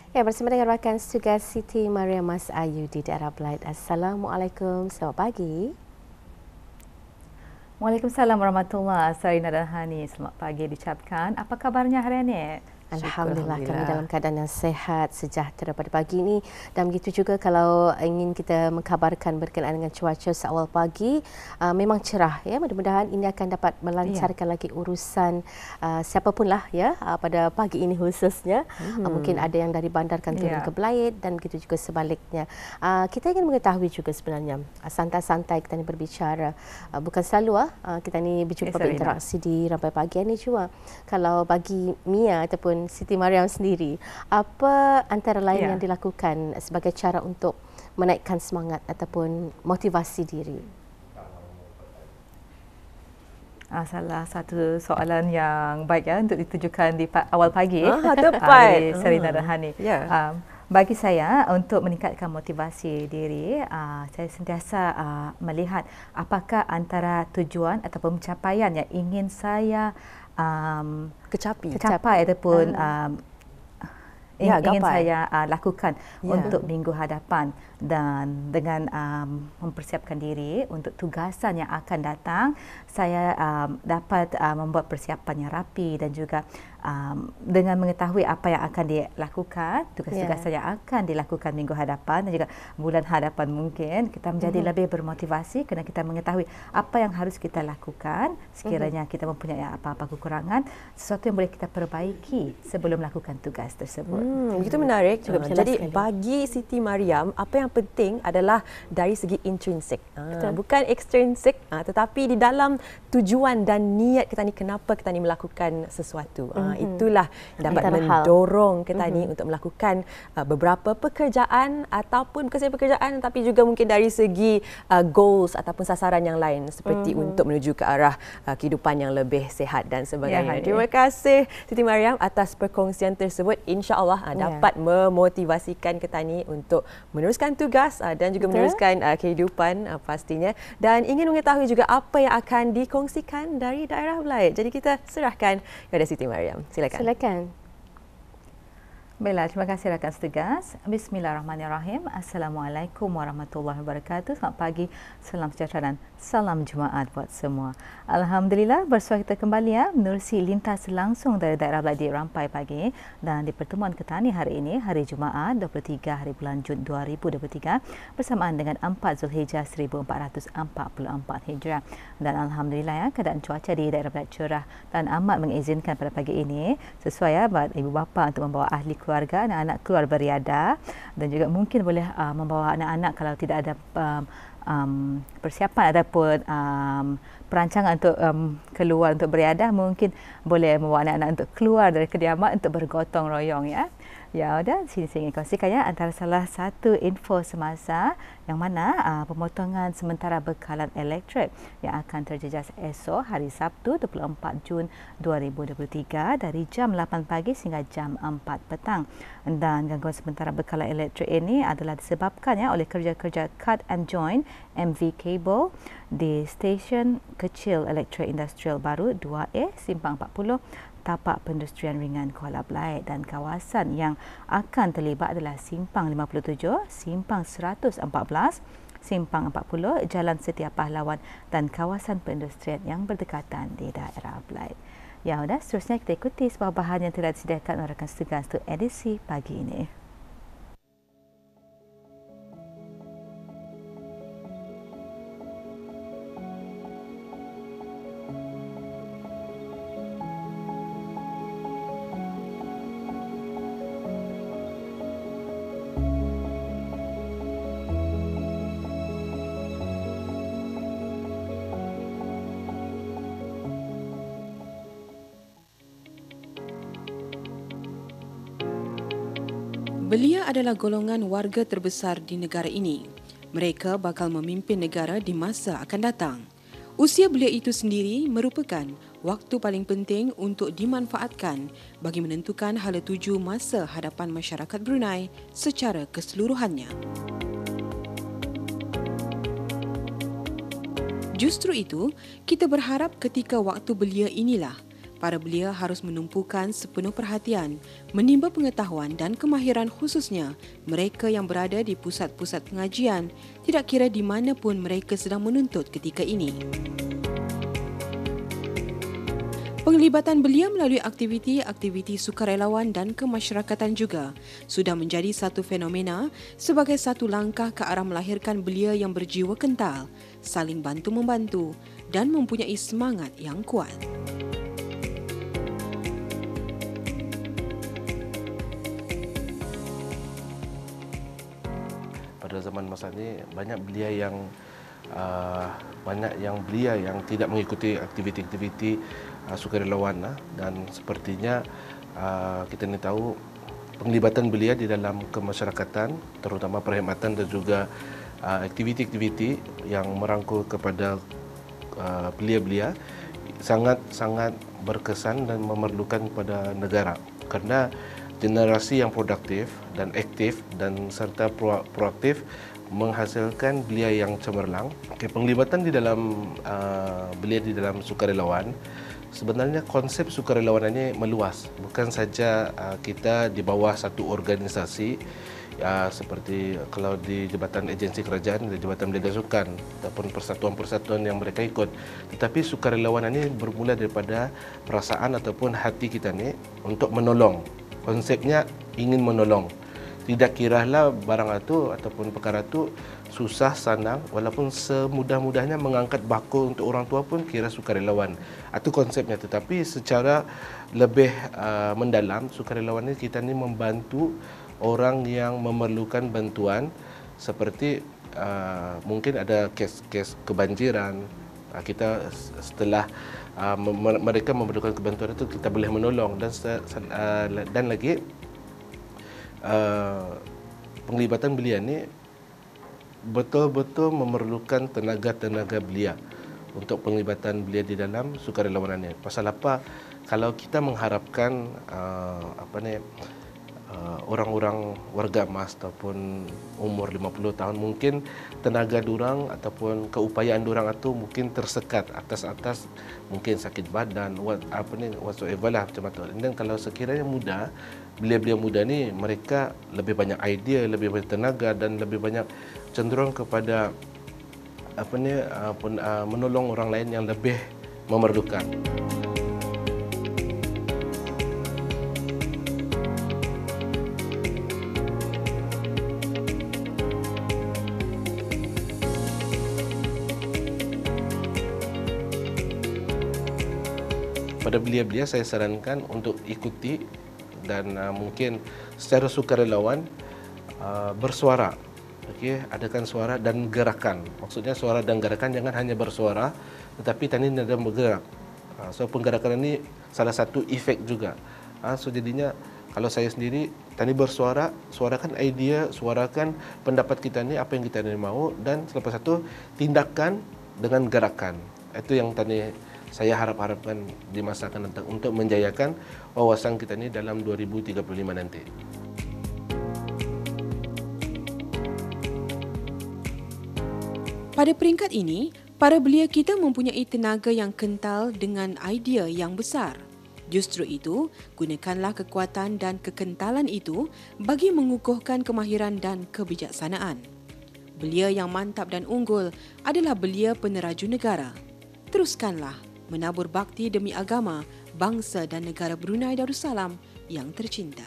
Ya, bersama dengan rakan tugas Siti Mariam Mas Ayu di daerah Belait. Assalamualaikum, selamat pagi. Waalaikumsalam warahmatullahi wabarakatuh. Sarina dan Hani, selamat pagi diucapkan. Apa kabarnya hari ini? Alhamdulillah, kami dalam keadaan yang sehat, sejahtera pada pagi ini. Dan begitu juga kalau ingin kita mengkabarkan berkenaan dengan cuaca seawal pagi, memang cerah ya. Mudah-mudahan ini akan dapat melancarkan lagi urusan siapapun lah ya pada pagi ini khususnya. Mungkin ada yang dari bandar akan turun ke Belait dan begitu juga sebaliknya. Kita ingin mengetahui juga sebenarnya santai-santai kita ni berbicara. Bukan selalu kita ni berjumpa berinteraksi di Rampai Pagi ini cuma kalau bagi Mia ataupun Siti Mariam sendiri, apa antara lain yang dilakukan sebagai cara untuk menaikkan semangat ataupun motivasi diri? Salah satu soalan yang baik ya untuk ditujukan di awal pagi. Tepat. Sarina dan Hani. Bagi saya, untuk meningkatkan motivasi diri, saya sentiasa melihat apakah antara tujuan ataupun pencapaian yang ingin saya capai ataupun ingin saya lakukan untuk minggu hadapan, dan dengan mempersiapkan diri untuk tugasan yang akan datang, saya dapat membuat persiapan yang rapi dan juga dengan mengetahui apa yang akan dilakukan, tugas-tugasan yang akan dilakukan minggu hadapan dan juga bulan hadapan, mungkin kita menjadi lebih bermotivasi kerana kita mengetahui apa yang harus kita lakukan sekiranya kita mempunyai apa-apa kekurangan, sesuatu yang boleh kita perbaiki sebelum melakukan tugas tersebut. Itu menarik. Jadi bagi Siti Mariam, apa yang penting adalah dari segi intrinsik, bukan ekstrinsik, tetapi di dalam tujuan dan niat kita ni, kenapa kita ni melakukan sesuatu. Itulah yang dapat mendorong kita ni untuk melakukan beberapa pekerjaan ataupun bukan sahaja pekerjaan, tapi juga mungkin dari segi goals ataupun sasaran yang lain seperti untuk menuju ke arah kehidupan yang lebih sihat dan sebagainya. Terima kasih Siti Mariam atas perkongsian tersebut. InsyaAllah dapat memotivasikan kita ni untuk meneruskan tugas dan juga meneruskan kehidupan pastinya. Dan ingin mengetahui juga apa yang akan dikongsikan dari daerah Belait. Jadi kita serahkan kepada Siti Mariam. Silakan. Baiklah, terima kasih rakan setugas. Bismillahirrahmanirrahim. Assalamualaikum warahmatullahi wabarakatuh. Selamat pagi, salam sejahtera dan salam Jumaat buat semua. Alhamdulillah, bersua kita kembali menerusi lintas langsung dari daerah Belait di Rampai Pagi, dan di pertemuan kita ni hari ini, hari Jumaat 23 hari bulan Jun 2023 bersamaan dengan 4 Zulhijjah 1444 Hijrah. Dan alhamdulillah keadaan cuaca di daerah Belait cerah dan amat mengizinkan pada pagi ini, sesuai buat ibu bapa untuk membawa ahli keluarga, anak-anak keluar beriadah, dan juga mungkin boleh membawa anak-anak kalau tidak ada persiapan ataupun perancangan untuk keluar untuk beriadah, mungkin boleh membawa anak-anak untuk keluar dari kediaman untuk bergotong royong ya. Ya, dan sini saya ingin kongsikan antara salah satu info semasa yang mana pemotongan sementara bekalan elektrik yang akan terjejas esok hari Sabtu 24 Jun 2023 dari jam 8 pagi hingga jam 4 petang. Dan gangguan sementara bekalan elektrik ini adalah disebabkan oleh kerja-kerja cut and join MV cable di stesen kecil elektrik industrial baru 2A Simpang 40 Tapak Perindustrian Ringan Kuala Belait, dan kawasan yang akan terlibat adalah Simpang 57, Simpang 114, Simpang 40, Jalan Setia Pahlawan dan kawasan perindustrian yang berdekatan di daerah Belait. Ya, sudah seterusnya kita ikuti sebuah bahan yang telah disediakan oleh rakan setugas untuk edisi pagi ini. Belia adalah golongan warga terbesar di negara ini. Mereka bakal memimpin negara di masa akan datang. Usia belia itu sendiri merupakan waktu paling penting untuk dimanfaatkan bagi menentukan hala tuju masa hadapan masyarakat Brunei secara keseluruhannya. Justru itu, kita berharap ketika waktu belia inilah para belia harus menumpukan sepenuh perhatian, menimba pengetahuan dan kemahiran khususnya mereka yang berada di pusat-pusat pengajian, tidak kira di mana pun mereka sedang menuntut ketika ini. Penglibatan belia melalui aktiviti-aktiviti sukarelawan dan kemasyarakatan juga sudah menjadi satu fenomena sebagai satu langkah ke arah melahirkan belia yang berjiwa kental, saling bantu-membantu dan mempunyai semangat yang kuat. Pada zaman masa ini banyak belia yang tidak mengikuti aktiviti-aktiviti sukarelawan, dan sepertinya kita ni tahu penglibatan belia di dalam kemasyarakatan, terutama perkhidmatan dan juga aktiviti-aktiviti yang merangkul kepada belia-belia sangat berkesan dan memerlukan kepada negara, kerana generasi yang produktif dan aktif dan serta proaktif menghasilkan belia yang cemerlang. Penglibatan di dalam belia di dalam sukarelawan, sebenarnya konsep sukarelawan ini meluas, bukan saja kita di bawah satu organisasi seperti kalau di Jabatan Agensi Kerajaan, di Jabatan Belia Sukan ataupun persatuan-persatuan yang mereka ikut, tetapi sukarelawan ini bermula daripada perasaan ataupun hati kita ni untuk menolong. Konsepnya ingin menolong. Tidak kiralah barang itu ataupun perkara itu susah, senang, walaupun semudah-mudahnya mengangkat bakul untuk orang tua pun kira sukarelawan. Itu konsepnya. Tetapi secara lebih mendalam, sukarelawan ini kita ni membantu orang yang memerlukan bantuan, seperti mungkin ada kes-kes kebanjiran. Kita setelah mereka memerlukan kebantuan itu, kita boleh menolong, dan lagi penglibatan belia ni betul-betul memerlukan tenaga-tenaga belia untuk penglibatan belia di dalam sukarelawan ini. Pasal apa? Kalau kita mengharapkan orang-orang warga emas ataupun umur 50 tahun, mungkin tenaga durang ataupun keupayaan durang itu mungkin tersekat atas mungkin sakit badan, whatsoever lah macam tu. Dan kalau sekiranya muda, belia-belia muda ni mereka lebih banyak idea, lebih banyak tenaga dan lebih banyak cenderung kepada menolong orang lain yang lebih memerlukan. Pada belia-belia saya sarankan untuk ikuti dan mungkin secara sukarelawan bersuara. Okey, adakan suara dan gerakan. Maksudnya suara dan gerakan, jangan hanya bersuara tetapi tadi ada bergerak. So penggerakan ini salah satu efek juga. So jadinya kalau saya sendiri tadi bersuara, suarakan idea, suarakan pendapat kita ni, apa yang kita ni mahu, dan selepas itu tindakan dengan gerakan. Itu yang tadi saya harapkan di masa akan datang untuk menjayakan wawasan kita ni dalam 2035 nanti. Pada peringkat ini, para belia kita mempunyai tenaga yang kental dengan idea yang besar. Justru itu, gunakanlah kekuatan dan kekentalan itu bagi mengukuhkan kemahiran dan kebijaksanaan. Belia yang mantap dan unggul adalah belia peneraju negara. Teruskanlah menabur bakti demi agama, bangsa dan negara Brunei Darussalam yang tercinta.